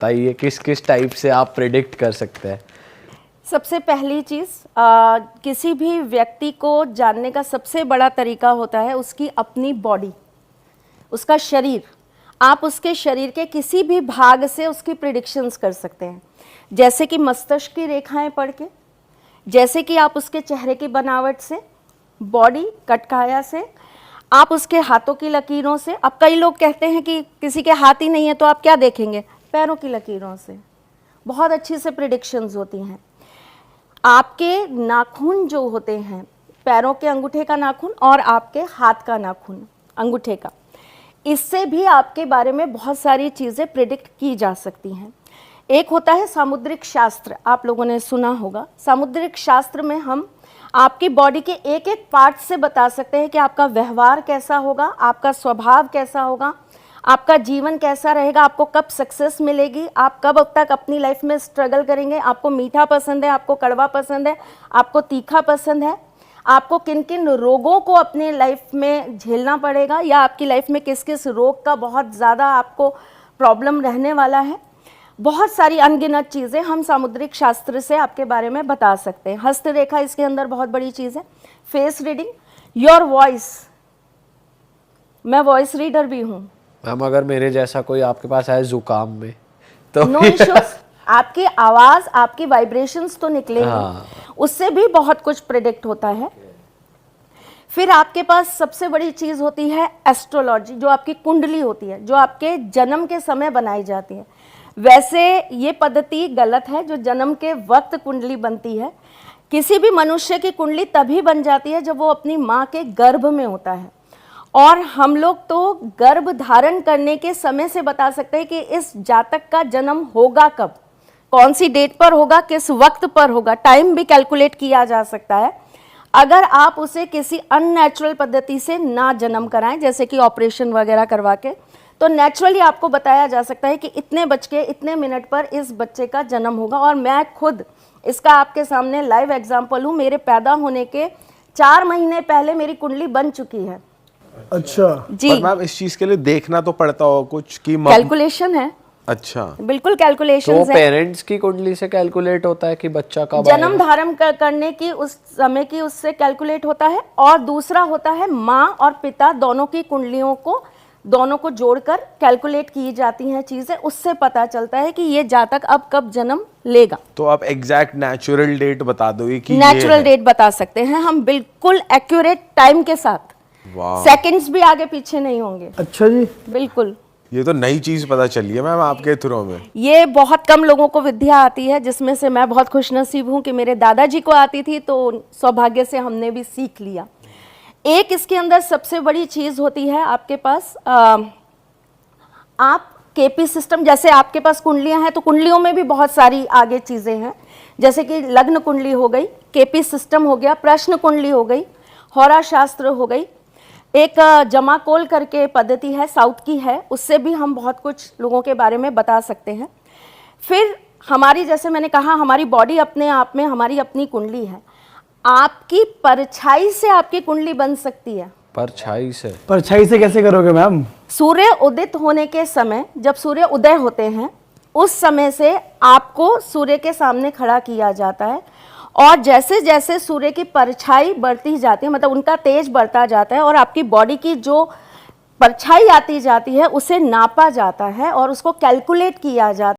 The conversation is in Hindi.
बताइए किस किस टाइप से आप प्रिडिक्ट कर सकते हैं? सबसे पहली चीज़, किसी भी व्यक्ति को जानने का सबसे बड़ा तरीका होता है उसकी अपनी बॉडी, उसका शरीर। आप उसके शरीर के किसी भी भाग से उसकी प्रिडिक्शंस कर सकते हैं, जैसे कि मस्तिष्क की रेखाएं पढ़ के, जैसे कि आप उसके चेहरे की बनावट से, बॉडी कटकाया से, आप उसके हाथों की लकीरों से। अब कई लोग कहते हैं कि किसी के हाथ ही नहीं है तो आप क्या देखेंगे? पैरों की लकीरों से बहुत अच्छी से प्रिडिक्शंस होती हैं। आपके नाखून जो होते हैं, पैरों के अंगूठे का नाखून और आपके हाथ का नाखून अंगूठे का, इससे भी आपके बारे में बहुत सारी चीज़ें प्रिडिक्ट की जा सकती हैं। एक होता है सामुद्रिक शास्त्र, आप लोगों ने सुना होगा। सामुद्रिक शास्त्र में हम आपकी बॉडी के एक एक पार्ट से बता सकते हैं कि आपका व्यवहार कैसा होगा, आपका स्वभाव कैसा होगा, आपका जीवन कैसा रहेगा, आपको कब सक्सेस मिलेगी, आप कब तक अपनी लाइफ में स्ट्रगल करेंगे, आपको मीठा पसंद है, आपको कड़वा पसंद है, आपको तीखा पसंद है, आपको किन किन रोगों को अपने लाइफ में झेलना पड़ेगा, या आपकी लाइफ में किस किस रोग का बहुत ज़्यादा आपको प्रॉब्लम रहने वाला है। बहुत सारी अनगिनत चीज़ें हम सामुद्रिक शास्त्र से आपके बारे में बता सकते हैं। हस्तरेखा इसके अंदर बहुत बड़ी चीज़ है। फेस रीडिंग, योर वॉइस, मैं वॉइस रीडर भी हूँ मैम। अगर मेरे जैसा कोई आपके पास आए जुकाम में तो नो इश्यूज, आपकी आवाज़, आपकी वाइब्रेशंस तो निकलेगी। हाँ। उससे भी बहुत कुछ प्रेडिक्ट होता है। फिर आपके पास सबसे बड़ी चीज़ होती है एस्ट्रोलॉजी, जो आपकी कुंडली होती है, जो आपके जन्म के समय बनाई जाती है। वैसे ये पद्धति गलत है, जो जन्म के वक्त कुंडली बनती है। किसी भी मनुष्य की कुंडली तभी बन जाती है जब वो अपनी माँ के गर्भ में होता है, और हम लोग तो गर्भ धारण करने के समय से बता सकते हैं कि इस जातक का जन्म होगा कब, कौन सी डेट पर होगा, किस वक्त पर होगा। टाइम भी कैलकुलेट किया जा सकता है अगर आप उसे किसी अननेचुरल पद्धति से ना जन्म कराएं, जैसे कि ऑपरेशन वगैरह करवा के, तो नेचुरली आपको बताया जा सकता है कि इतने बज के इतने मिनट पर इस बच्चे का जन्म होगा। और मैं खुद इसका आपके सामने लाइव एग्जाम्पल हूँ। मेरे पैदा होने के 4 महीने पहले मेरी कुंडली बन चुकी है। अच्छा जी, पर मैम इस चीज के लिए देखना तो पड़ता हो कुछ कि कैलकुलेशन है। अच्छा, बिल्कुल कैलकुलेशन तो है। पेरेंट्स की कुंडली से कैलकुलेट होता है कि बच्चा कब जन्म धारण करने की उस समय की उससे कैलकुलेट होता है। और दूसरा होता है माँ और पिता दोनों की कुंडलियों को, दोनों को जोड़कर कैलकुलेट की जाती हैं चीजें। उससे पता चलता है कि ये जातक अब कब जन्म लेगा। तो आप एग्जैक्ट नेचुरल डेट बता दो कि नेचुरल डेट बता सकते हैं हम, बिल्कुल एक्यूरेट टाइम के साथ। वाह, सेकंड्स भी आगे पीछे नहीं होंगे। अच्छा जी, बिल्कुल। ये तो नई चीज पता चली है मैम आपके थ्रू में। ये बहुत कम लोगों को विद्या आती है, जिसमें से मैं बहुत खुशनसीब हूँ कि मेरे दादाजी को आती थी, तो सौभाग्य से हमने भी सीख लिया। एक इसके अंदर सबसे बड़ी चीज़ होती है आपके पास, आप केपी सिस्टम, जैसे आपके पास कुंडलियां हैं तो कुंडलियों में भी बहुत सारी आगे चीज़ें हैं, जैसे कि लग्न कुंडली हो गई, केपी सिस्टम हो गया, प्रश्न कुंडली हो गई, होरा शास्त्र हो गई, एक जमाकोल करके पद्धति है, साउथ की है, उससे भी हम बहुत कुछ लोगों के बारे में बता सकते हैं। फिर हमारी, जैसे मैंने कहा, हमारी बॉडी अपने आप में हमारी अपनी कुंडली है। आपकी परछाई से आपकी कुंडली बन सकती है। परछाई से? परछाई से कैसे करोगे मैम? सूर्य उदित होने के समय, जब सूर्य उदय होते हैं, उस समय से आपको सूर्य के सामने खड़ा किया जाता है, और जैसे जैसे सूर्य की परछाई बढ़ती जाती है, मतलब उनका तेज बढ़ता जाता है, और आपकी बॉडी की जो परछाई आती जाती है उसे नापा जाता है और उसको कैलकुलेट किया जाता है।